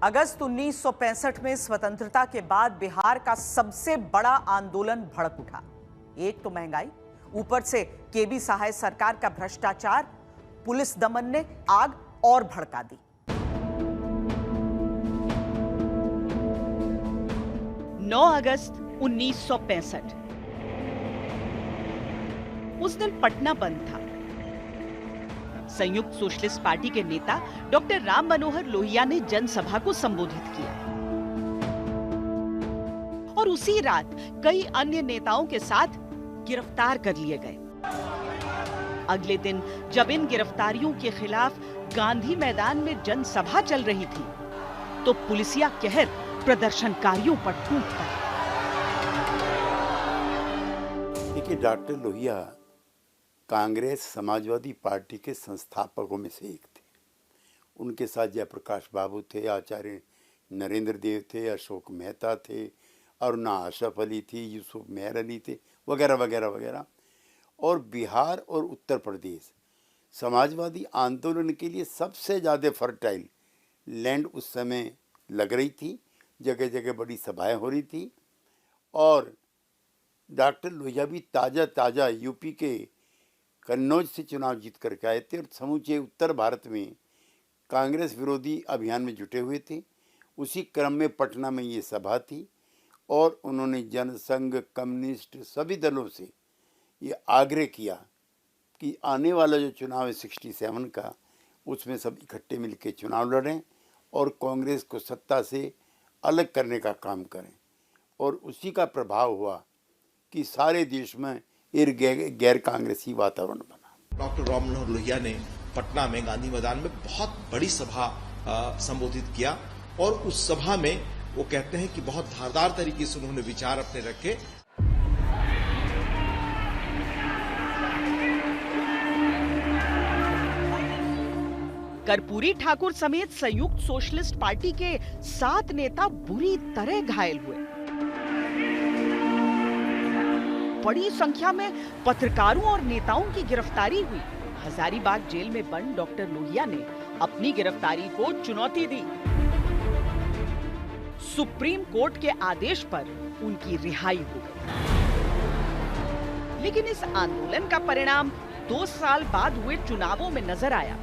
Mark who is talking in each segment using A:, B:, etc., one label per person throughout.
A: अगस्त 1965 में स्वतंत्रता के बाद बिहार का सबसे बड़ा आंदोलन भड़क उठा। एक तो महंगाई, ऊपर से केबी सहाय सरकार का भ्रष्टाचार, पुलिस दमन ने आग और भड़का दी। 9 अगस्त 1965 उस दिन पटना बंद था। संयुक्त सोशलिस्ट पार्टी के नेता डॉक्टर राम मनोहर लोहिया ने जनसभा को संबोधित किया और उसी रात कई अन्य नेताओं के साथ गिरफ्तार कर लिए गए। अगले दिन जब इन गिरफ्तारियों के खिलाफ गांधी मैदान में जनसभा चल रही थी तो पुलिसिया कहर प्रदर्शनकारियों पर टूट पड़ा।
B: देखिए, डॉक्टर लोहिया कांग्रेस समाजवादी पार्टी के संस्थापकों में से एक थे। उनके साथ जयप्रकाश बाबू थे, आचार्य नरेंद्र देव थे, अशोक मेहता थे, अरुणा आशफ अली थी, यूसुफ मेहर अली थे, वगैरह वगैरह वगैरह। और बिहार और उत्तर प्रदेश समाजवादी आंदोलन के लिए सबसे ज़्यादा फर्टाइल लैंड उस समय लग रही थी। जगह जगह बड़ी सभाएं हो रही थी और डॉक्टर लोहिया भी ताज़ा यूपी के कन्नौज से चुनाव जीत करके आए थे और समूचे उत्तर भारत में कांग्रेस विरोधी अभियान में जुटे हुए थे। उसी क्रम में पटना में ये सभा थी और उन्होंने जनसंघ, कम्युनिस्ट सभी दलों से ये आग्रह किया कि आने वाला जो चुनाव है 67 का, उसमें सब इकट्ठे मिलकर चुनाव लड़ें और कांग्रेस को सत्ता से अलग करने का काम करें। और उसी का प्रभाव हुआ कि सारे देश में गैर कांग्रेसी वातावरण बना।
C: डॉक्टर राम मनोहर लोहिया ने पटना में गांधी मैदान में बहुत बड़ी सभा संबोधित किया और उस सभा में वो कहते हैं कि बहुत धारदार तरीके से उन्होंने विचार अपने रखे।
A: कर्पूरी ठाकुर समेत संयुक्त सोशलिस्ट पार्टी के 7 नेता बुरी तरह घायल हुए। बड़ी संख्या में पत्रकारों और नेताओं की गिरफ्तारी हुई। हजारीबाग जेल में बंद डॉक्टर लोहिया ने अपनी गिरफ्तारी को चुनौती दी। सुप्रीम कोर्ट के आदेश पर उनकी रिहाई हो गई। लेकिन इस आंदोलन का परिणाम 2 साल बाद हुए चुनावों में नजर आया।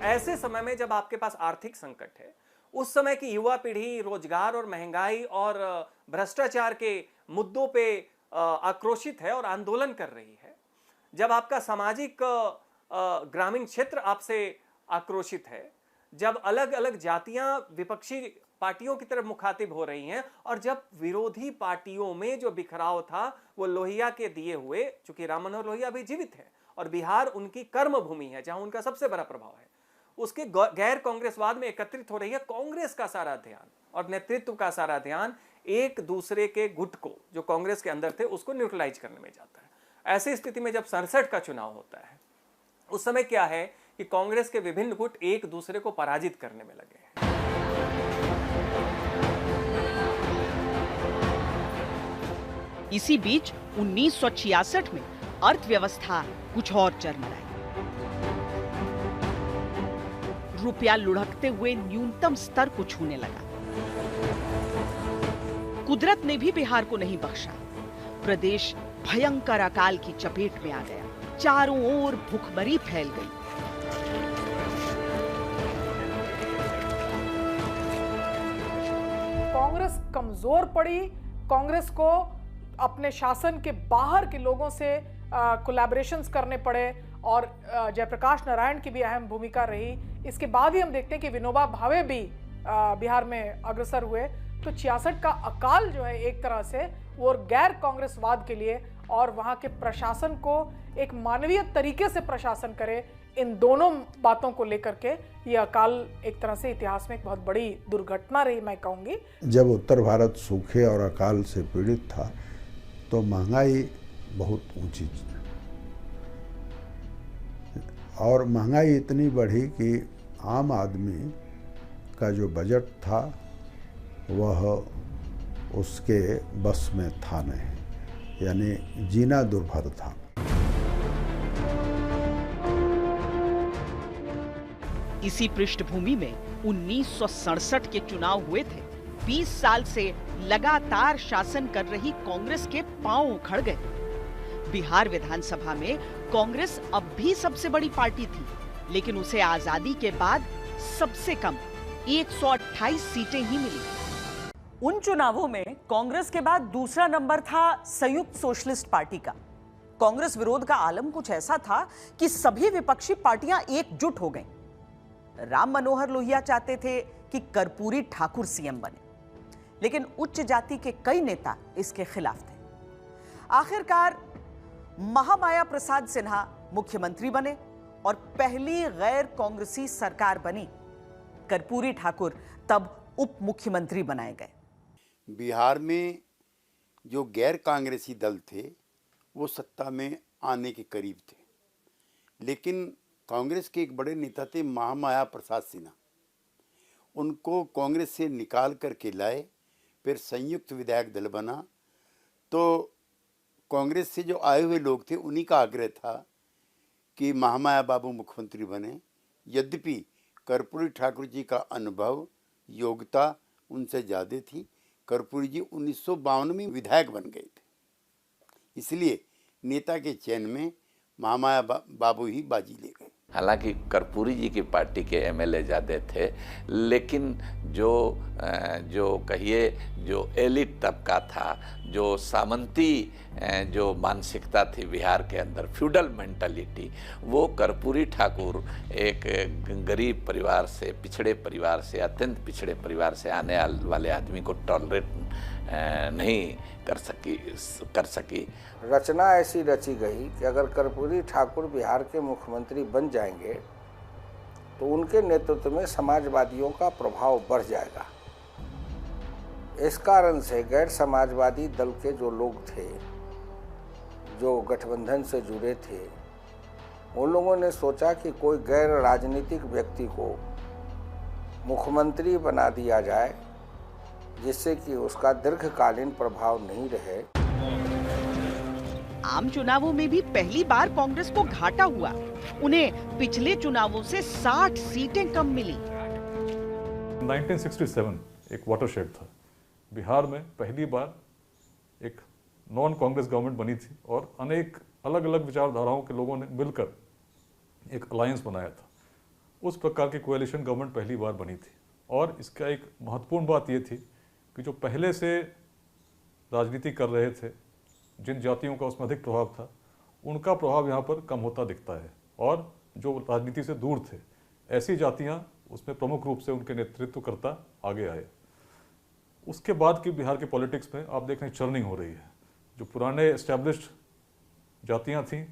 D: ऐसे समय में जब आपके पास आर्थिक संकट है, उस समय की युवा पीढ़ी रोजगार और महंगाई और भ्रष्टाचार के मुद्दों पे आक्रोशित है और आंदोलन कर रही है, जब आपका सामाजिक ग्रामीण क्षेत्र आपसे आक्रोशित है, जब अलग अलग जातियां विपक्षी पार्टियों की तरफ मुखातिब हो रही हैं और जब विरोधी पार्टियों में जो बिखराव था वो लोहिया के दिए हुए, चूंकि राम मनोहर लोहिया भी जीवित है और बिहार उनकी कर्म भूमि है जहां उनका सबसे बड़ा प्रभाव है, उसके गैर कांग्रेसवाद में एकत्रित हो रही है कांग्रेस का सारा ध्यान और नेतृत्व का सारा ध्यान एक दूसरे के गुट को, जो कांग्रेस के अंदर थे, उसको न्यूट्रलाइज करने में जाता है। ऐसी स्थिति में जब 67 का चुनाव होता है, उस समय क्या है कि कांग्रेस के विभिन्न गुट एक दूसरे को पराजित करने में लगे हैं।
A: इसी बीच 1966 में अर्थव्यवस्था कुछ और चरमराई। रुपया लुढ़कते हुए न्यूनतम स्तर को छूने लगा। कुदरत ने भी बिहार को नहीं बख्शा। प्रदेश भयंकर अकाल की चपेट में आ गया। चारों ओर भूखमरी फैल गई।
E: कांग्रेस कमजोर पड़ी। कांग्रेस को अपने शासन के बाहर के लोगों से कोलैबोरेशंस करने पड़े और जयप्रकाश नारायण की भी अहम भूमिका रही। इसके बाद ही हम देखते हैं कि विनोबा भावे भी बिहार में अग्रसर हुए। तो 66 का अकाल जो है एक तरह से वो गैर कांग्रेसवाद के लिए और वहां के प्रशासन को एक मानवीय तरीके से प्रशासन करे, इन दोनों बातों को लेकर के ये अकाल एक तरह से इतिहास में एक बहुत बड़ी दुर्घटना रही, मैं कहूँगी।
F: जब उत्तर भारत सूखे और अकाल से पीड़ित था तो महंगाई बहुत ऊंची और महंगाई इतनी बढ़ी कि आम आदमी का जो बजट था वह उसके बस में था नहीं, यानी जीना दुर्भर था।
A: इसी पृष्ठभूमि में 1967 के चुनाव हुए थे। 20 साल से लगातार शासन कर रही कांग्रेस के पांव उखड़ गए। बिहार विधानसभा में कांग्रेस अब भी सबसे बड़ी पार्टी थी, लेकिन उसे आजादी के बाद सबसे कम 128 सीटें ही मिली। उन चुनावों में कांग्रेस के बाद दूसरा नंबर था संयुक्त सोशलिस्ट पार्टी का। कांग्रेस विरोध का आलम कुछ ऐसा था कि सभी विपक्षी पार्टियां एकजुट हो गईं। राम मनोहर लोहिया चाहते थे कि कर्पूरी ठाकुर सीएम बने, लेकिन उच्च जाति के कई नेता इसके खिलाफ थे। आखिरकार महामाया प्रसाद सिन्हा मुख्यमंत्री बने और पहली गैर कांग्रेसी सरकार बनी। कर्पूरी ठाकुर तब उप मुख्यमंत्री बनाए गए।
B: बिहार में जो गैर कांग्रेसी दल थे वो सत्ता में आने के करीब थे, लेकिन कांग्रेस के एक बड़े नेता थे महामाया प्रसाद सिन्हा। उनको कांग्रेस से निकाल करके लाए, फिर संयुक्त विधायक दल बना। तो कांग्रेस से जो आए हुए लोग थे उन्हीं का आग्रह था कि महामाया बाबू मुख्यमंत्री बने। यद्यपि कर्पूरी ठाकुर जी का अनुभव, योग्यता उनसे ज़्यादा थी। कर्पूरी जी 1952 में विधायक बन गए थे, इसलिए नेता के चयन में महामाया बाबू ही बाजी ले गए।
G: हालांकि कर्पूरी जी की पार्टी के एमएलए ज़्यादा थे, लेकिन जो कहिए जो एलिट तबका था, जो सामंती जो मानसिकता थी बिहार के अंदर, फ्यूडल मेंटालिटी, वो कर्पूरी ठाकुर एक गरीब परिवार से, पिछड़े परिवार से, अत्यंत पिछड़े परिवार से आने वाले आदमी को टॉलरेट नहीं कर सकी।
H: रचना ऐसी रची गई कि अगर कर्पूरी ठाकुर बिहार के मुख्यमंत्री बन जाएंगे तो उनके नेतृत्व में समाजवादियों का प्रभाव बढ़ जाएगा। इस कारण से गैर समाजवादी दल के जो लोग थे, जो गठबंधन से जुड़े थे, उन लोगों ने सोचा कि कोई गैर राजनीतिक व्यक्ति को मुख्यमंत्री बना दिया जाए, जिससे कि उसका दीर्घकालीन प्रभाव नहीं रहे।
A: आम चुनावों में भी पहली बार कांग्रेस को घाटा हुआ। उन्हें पिछले चुनावों से 60 सीटें कम मिली।
I: 1967 एक वाटरशेड था। बिहार में पहली बार एक नॉन कांग्रेस गवर्नमेंट बनी थी और अनेक अलग अलग विचारधाराओं के लोगों ने मिलकर एक अलायंस बनाया था। उस प्रकार की कोएलिशन गवर्नमेंट पहली बार बनी थी। और इसका एक महत्वपूर्ण बात ये थी कि जो पहले से राजनीति कर रहे थे, जिन जातियों का उसमें अधिक प्रभाव था, उनका प्रभाव यहाँ पर कम होता दिखता है। और जो राजनीति से दूर थे, ऐसी जातियाँ उसमें प्रमुख रूप से उनके नेतृत्व करता आगे आए। उसके बाद की बिहार के पॉलिटिक्स में आप देख रहे हैं चर्निंग हो रही है। जो पुराने एस्टैब्लिश्ड जातियाँ थीं,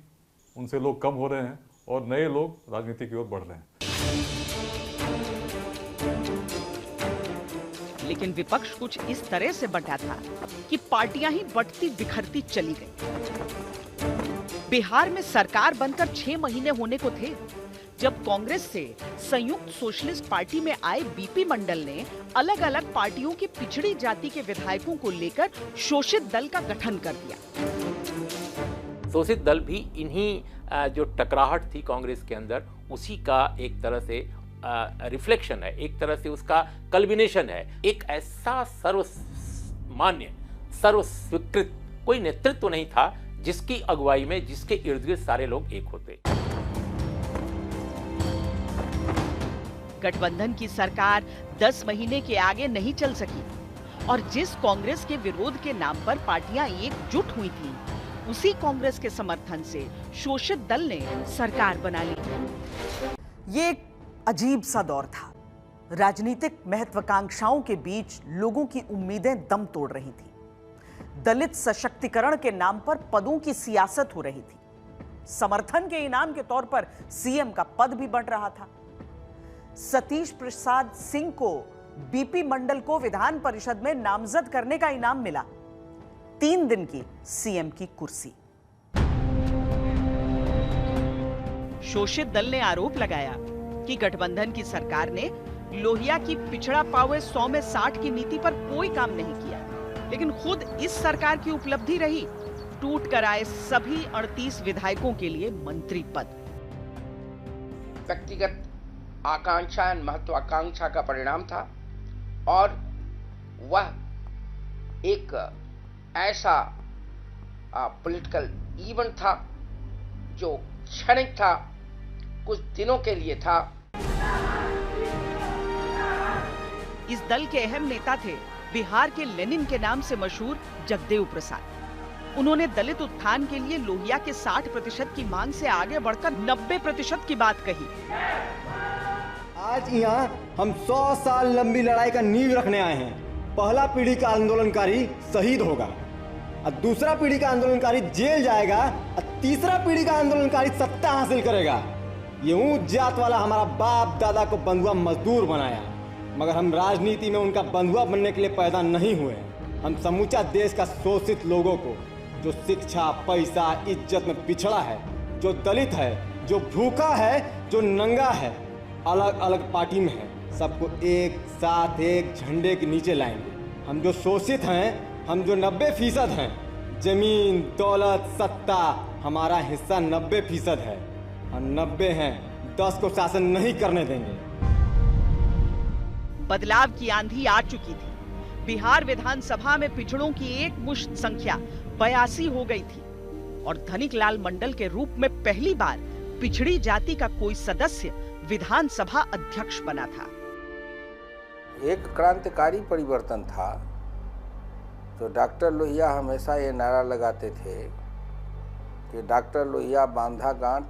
I: उनसे लोग कम हो रहे हैं और नए लोग राजनीति की ओर बढ़ रहे हैं।
A: लेकिन विपक्ष कुछ इस तरह से बंटा था कि पार्टियां ही बंटती बिखरती चली गई। बिहार में सरकार बनकर 6 महीने होने को थे जब कांग्रेस से संयुक्त सोशलिस्ट पार्टी में आए बीपी मंडल ने अलग अलग पार्टियों की पिछड़ी जाति के विधायकों को लेकर शोषित दल का गठन कर दिया।
J: शोषित दल भी इन्हीं जो टकराहट थी कांग्रेस के अंदर, उसी का एक तरह से रिफ्लेक्शन है, एक तरह से उसका कल्बिनेशन है। एक ऐसा सर्वमान्य, सर्वस्वीकृत कोई नेतृत्व नहीं था जिसकी अगुवाई में, जिसके इर्द गिर्द सारे लोग एक होते।
A: गठबंधन की सरकार 10 महीने के आगे नहीं चल सकी और जिस कांग्रेस के विरोध के नाम पर पार्टियां एकजुट हुई थीं, उसी कांग्रेस के समर्थन से शोषित दल ने सरकार बना ली। ये एक अजीब सा दौर था। राजनीतिक महत्वाकांक्षाओं के बीच लोगों की उम्मीदें दम तोड़ रही थी। दलित सशक्तिकरण के नाम पर पदों की सियासत हो रही थी। समर्थन के इनाम के तौर पर सीएम का पद भी बढ़ रहा था। सतीश प्रसाद सिंह को बीपी मंडल को विधान परिषद में नामजद करने का इनाम मिला, 3 दिन की सीएम की कुर्सी। शोषित दल ने आरोप लगाया कि गठबंधन की सरकार ने लोहिया की पिछड़ा पावे 100 में 60 की नीति पर कोई काम नहीं किया, लेकिन खुद इस सरकार की उपलब्धि रही टूट कर आए सभी 38 विधायकों के लिए मंत्री पद।
H: व्यक्तिगत
K: आकांक्षा एंड महत्वाकांक्षा का परिणाम था और वह एक ऐसा पॉलिटिकल इवेंट था जो क्षणिक था, कुछ दिनों के लिए था।
A: इस दल के अहम नेता थे बिहार के लेनिन के नाम से मशहूर जगदेव प्रसाद। उन्होंने दलित उत्थान के लिए लोहिया के 60% की मांग से आगे बढ़कर 90% की बात कही।
L: आज यहाँ हम 100 साल लंबी लड़ाई का नींव रखने आए हैं। पहला पीढ़ी का आंदोलनकारी शहीद होगा और दूसरा पीढ़ी का आंदोलनकारी जेल जाएगा और तीसरा पीढ़ी का आंदोलनकारी सत्ता हासिल करेगा। ये ऊंच जात वाला हमारा बाप दादा को बंधुआ मजदूर बनाया, मगर हम राजनीति में उनका बंधुआ बनने के लिए पैदा नहीं हुए। हम समूचा देश का शोषित लोगों को, जो शिक्षा, पैसा, इज्जत में पिछड़ा है, जो दलित है, जो भूखा है, जो नंगा है, अलग अलग पार्टी में है, सबको एक साथ एक झंडे के नीचे लाएंगे। हम जो शोषित हैं, हम जो 90% हैं, जमीन, दौलत, सत्ता, हमारा हिस्सा 90% है। हम 90 हैं, 10 को शासन नहीं करने देंगे।
A: बदलाव की आंधी आ चुकी थी। बिहार विधानसभा में पिछड़ों की एक मुश्त संख्या 82 हो गई थी और धनिक लाल मंडल के रूप में पहली बार पिछड़ी जाति का कोई सदस्य विधानसभा अध्यक्ष बना था।
H: एक क्रांतिकारी परिवर्तन था। तो डॉक्टर लोहिया हमेशा ये नारा लगाते थे कि डॉक्टर लोहिया बांधा गांठ,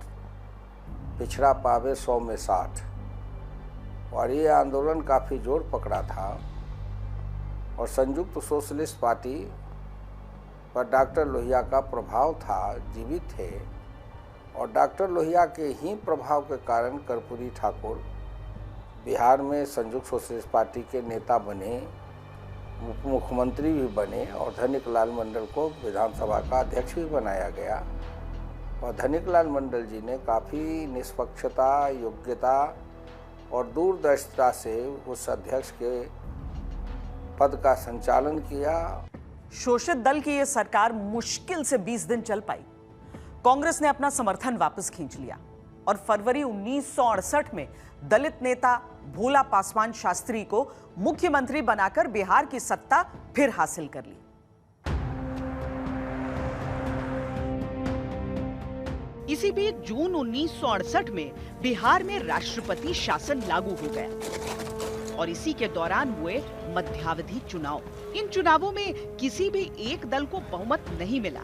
H: पिछड़ा पावे 100 में 60। और ये आंदोलन काफ़ी जोर पकड़ा था और संयुक्त सोशलिस्ट पार्टी पर डॉक्टर लोहिया का प्रभाव था, जीवित थे। और डॉक्टर लोहिया के ही प्रभाव के कारण कर्पूरी ठाकुर बिहार में संयुक्त सोशलिस्ट पार्टी के नेता बने, उप मुख्यमंत्री भी बने और धनिक लाल मंडल को विधानसभा का अध्यक्ष भी बनाया गया। और धनिक लाल मंडल जी ने काफ़ी निष्पक्षता, योग्यता और दूरदर्शिता से उस अध्यक्ष के पद का संचालन किया।
A: शोषित दल की यह सरकार मुश्किल से 20 दिन चल पाई। कांग्रेस ने अपना समर्थन वापस खींच लिया और फरवरी 1968 में दलित नेता भोला पासवान शास्त्री को मुख्यमंत्री बनाकर बिहार की सत्ता फिर हासिल कर ली। इसी बीच जून 1968 में बिहार में राष्ट्रपति शासन लागू हो गया और इसी के दौरान हुए मध्यावधि चुनाव। इन चुनावों में किसी भी एक दल को बहुमत नहीं मिला।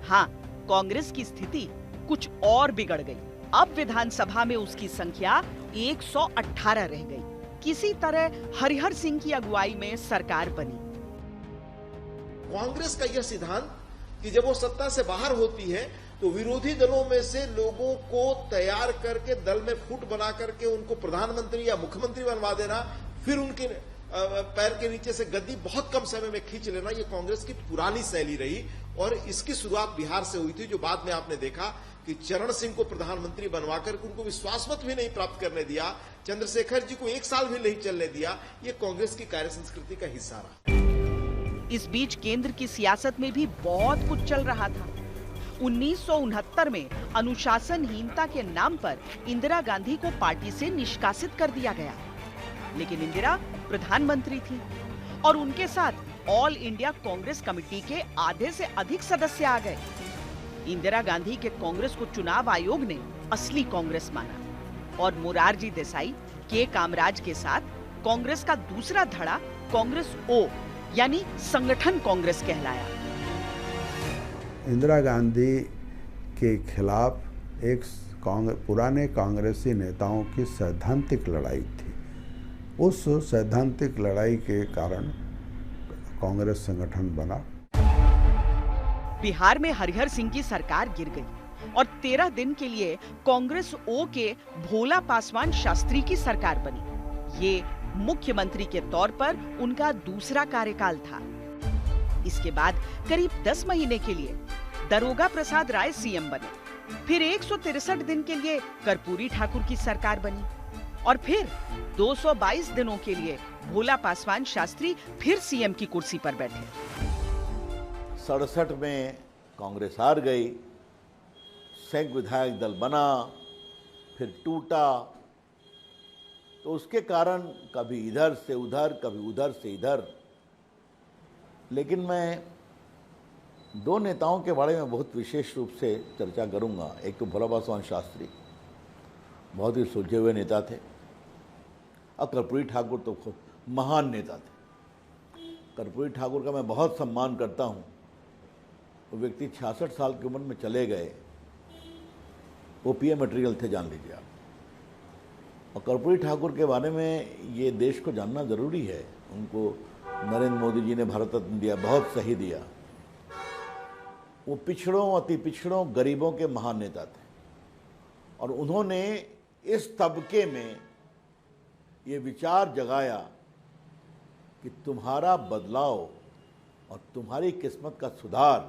A: हाँ, कांग्रेस की स्थिति कुछ और बिगड़ गई। अब विधानसभा में उसकी संख्या 118 रह गई। किसी तरह हरिहर सिंह की अगुवाई में सरकार बनी।
C: कांग्रेस का यह सिद्धांत कि जब वो सत्ता से बाहर होती है तो विरोधी दलों में से लोगों को तैयार करके दल में फुट बना करके उनको प्रधानमंत्री या मुख्यमंत्री बनवा देना, फिर उनके पैर के नीचे से गद्दी बहुत कम समय में खींच लेना, ये कांग्रेस की पुरानी शैली रही। और इसकी शुरुआत बिहार से हुई थी, जो बाद में आपने देखा कि चरण सिंह को प्रधानमंत्री बनवाकर उनको विश्वास मत भी नहीं प्राप्त करने दिया, चंद्रशेखर जी को 1 साल भी नहीं चलने दिया। ये कांग्रेस की कार्य संस्कृति का हिस्सा रहा।
A: इस बीच केंद्र की सियासत में भी बहुत कुछ चल रहा था। 1969 में अनुशासनहीनता के नाम पर इंदिरा गांधी को पार्टी से निष्कासित कर दिया गया, लेकिन इंदिरा प्रधानमंत्री थी और उनके साथ ऑल इंडिया कांग्रेस कमेटी के आधे से अधिक सदस्य आ गए। इंदिरा गांधी के कांग्रेस को चुनाव आयोग ने असली कांग्रेस माना और मोरारजी देसाई, के कामराज के साथ कांग्रेस का दूसरा धड़ा कांग्रेस ओ यानी संगठन कांग्रेस कहलाया।
F: इंदिरा गांधी के खिलाफ एक पुराने कांग्रेसी नेताओं की सैद्धांतिक लड़ाई थी। उस सैद्धांतिक लड़ाई के कारण कांग्रेस संगठन बना।
A: बिहार में हरिहर सिंह की सरकार गिर गई और 13 दिन के लिए कांग्रेस ओ के भोला पासवान शास्त्री की सरकार बनी। ये मुख्यमंत्री के तौर पर उनका दूसरा कार्यकाल था। इसके बाद करीब 10 महीने के लिए दरोगा प्रसाद राय सीएम बने। फिर 163 दिन के लिए कर्पूरी ठाकुर की सरकार बनी और फिर 222 दिनों के लिए भोला पासवान शास्त्री फिर सीएम की कुर्सी पर बैठे।
M: 67 में कांग्रेस हार गई, संघ विधायक दल बना, फिर टूटा तो उसके कारण कभी इधर से उधर, कभी उधर से इधर। लेकिन मैं दो नेताओं के बारे में बहुत विशेष रूप से चर्चा करूंगा। एक तो भोला पासवान शास्त्री, बहुत ही सुलझे हुए नेता थे, और कर्पूरी ठाकुर तो खुद महान नेता थे। कर्पूरी ठाकुर का मैं बहुत सम्मान करता हूं। वो व्यक्ति 66 साल की उम्र में चले गए, वो पीएम मटेरियल थे, जान लीजिए आप। और कर्पूरी ठाकुर के बारे में ये देश को जानना ज़रूरी है। उनको नरेंद्र मोदी जी ने भारत रत्न दिया, बहुत सही दिया। वो पिछड़ों, अति पिछड़ों, गरीबों के महान नेता थे, और उन्होंने इस तबके में ये विचार जगाया कि तुम्हारा बदलाव और तुम्हारी किस्मत का सुधार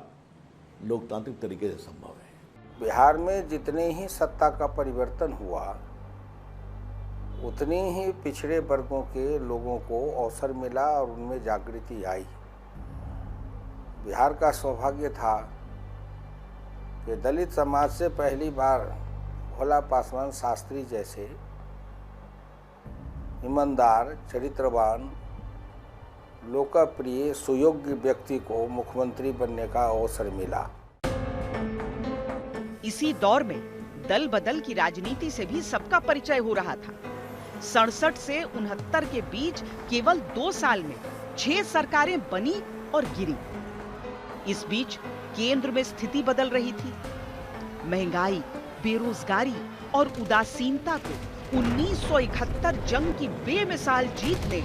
M: लोकतांत्रिक तरीके से संभव है।
H: बिहार में जितने ही सत्ता का परिवर्तन हुआ, उतनी ही पिछड़े वर्गों के लोगों को अवसर मिला और उनमें जागृति आई। बिहार का सौभाग्य था कि दलित समाज से पहली बार भोला पासवान शास्त्री जैसे ईमानदार, चरित्रवान, लोकप्रिय, सुयोग्य व्यक्ति को मुख्यमंत्री बनने का अवसर मिला।
A: इसी दौर में दल बदल की राजनीति से भी सबका परिचय हो रहा था। 67 से 69 के बीच केवल 2 साल में 6 सरकारें बनी और गिरी। इस बीच केंद्र में स्थिति बदल रही थी। महंगाई, बेरोजगारी और उदासीनता को 1971 जंग की बेमिसाल जीत ने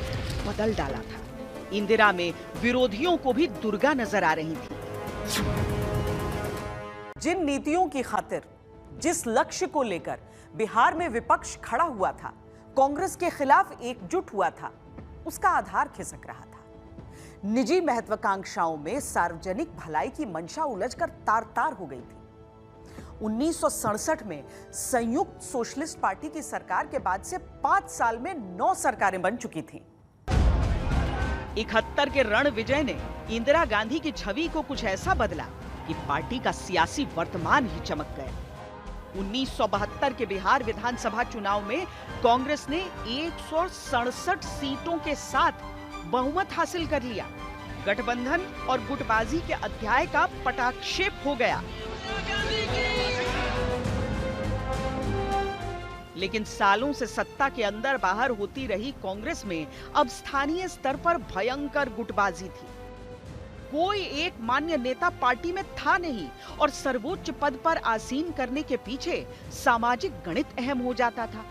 A: बदल डाला था। इंदिरा में विरोधियों को भी दुर्गा नजर आ रही थी। जिन नीतियों की खातिर, जिस लक्ष्य को लेकर बिहार में विपक्ष खड़ा हुआ था, कांग्रेस के खिलाफ एकजुट हुआ था, उसका आधार खिसक रहा था। निजी महत्वाकांक्षाओं में सार्वजनिक भलाई की मंशा उलझकर तार-तार हो गई थी। 1967 में संयुक्त सोशलिस्ट पार्टी की सरकार के बाद से 5 साल में 9 सरकारें बन चुकी थीं। 71 के रण विजय ने इंदिरा गांधी की छवि को कुछ ऐसा बदला कि पार्टी का सियासी वर्तमान ही चमक गया। 1972 के बिहार विधानसभा चुनाव में कांग्रेस ने 167 सीटों के साथ बहुमत हासिल कर लिया। गठबंधन और गुटबाजी के अध्याय का पटाक्षेप हो गया। लेकिन सालों से सत्ता के अंदर बाहर होती रही कांग्रेस में अब स्थानीय स्तर पर भयंकर गुटबाजी थी। कोई एक मान्य नेता पार्टी में था नहीं और सर्वोच्च पद पर आसीन करने के पीछे सामाजिक गणित अहम हो जाता था।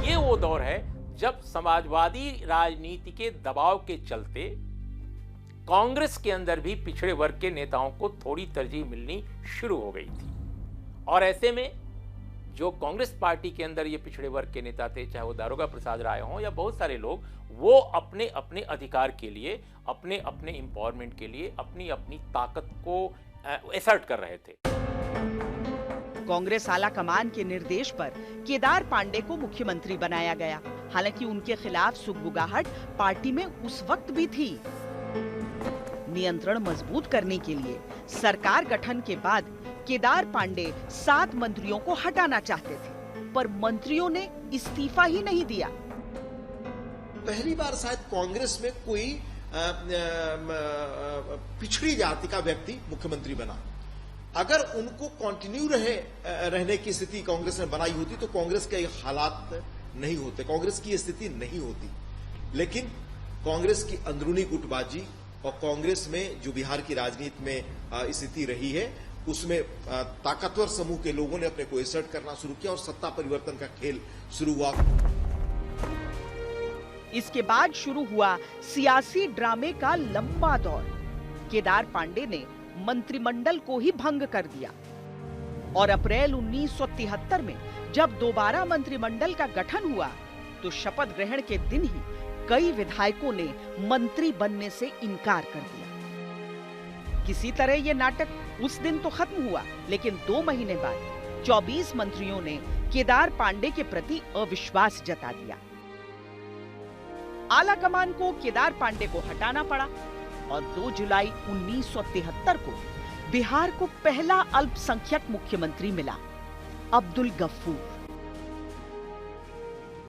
J: ये वो दौर है जब समाजवादी राजनीति के दबाव के चलते कांग्रेस के अंदर भी पिछड़े वर्ग के नेताओं को थोड़ी तरजीह मिलनी शुरू हो गई थी। और ऐसे में जो कांग्रेस पार्टी के अंदर ये पिछड़े वर्ग के नेता थे, चाहे वो दारोगा प्रसाद राय हों या बहुत सारे लोग, वो अपने अपने अधिकार के लिए, अपने अपने एम्पावरमेंट के लिए अपनी अपनी ताकत को एसर्ट कर रहे थे।
A: कांग्रेस आला कमान के निर्देश पर केदार पांडे को मुख्यमंत्री बनाया गया। हालांकि उनके खिलाफ सुगबुगाहट पार्टी में उस वक्त भी थी। नियंत्रण मजबूत करने के लिए सरकार गठन के बाद केदार पांडे 7 मंत्रियों को हटाना चाहते थे, पर मंत्रियों ने इस्तीफा ही नहीं दिया।
C: पहली बार शायद कांग्रेस में कोई पिछड़ी जाति का व्यक्ति मुख्यमंत्री बना। अगर उनको कंटिन्यू रहने की स्थिति कांग्रेस ने बनाई होती तो कांग्रेस के हालात नहीं होते, कांग्रेस की स्थिति नहीं होती। लेकिन कांग्रेस की अंदरूनी गुटबाजी और कांग्रेस में जो बिहार की राजनीति में स्थिति रही है, उसमें ताकतवर समूह के लोगों ने अपने को एसर्ट करना शुरू किया और सत्ता परिवर्तन का खेल शुरू हुआ।
A: इसके बाद शुरू हुआ सियासी ड्रामे का लंबा दौर। केदार पांडे ने मंत्रिमंडल को ही भंग कर दिया और अप्रैल 1973 में जब दोबारा मंत्रिमंडल का गठन हुआ तो शपथ ग्रहण के दिन ही कई विधायकों ने मंत्री बनने से इनकार कर दिया। किसी तरह यह नाटक उस दिन तो खत्म हुआ, लेकिन 2 महीने बाद 24 मंत्रियों ने केदार पांडे के प्रति अविश्वास जता दिया। आला कमान को केदार पांडे को हटाना पड़ा और 2 जुलाई 1973 को बिहार को पहला अल्पसंख्यक मुख्यमंत्री मिला, अब्दुल गफ्फूर।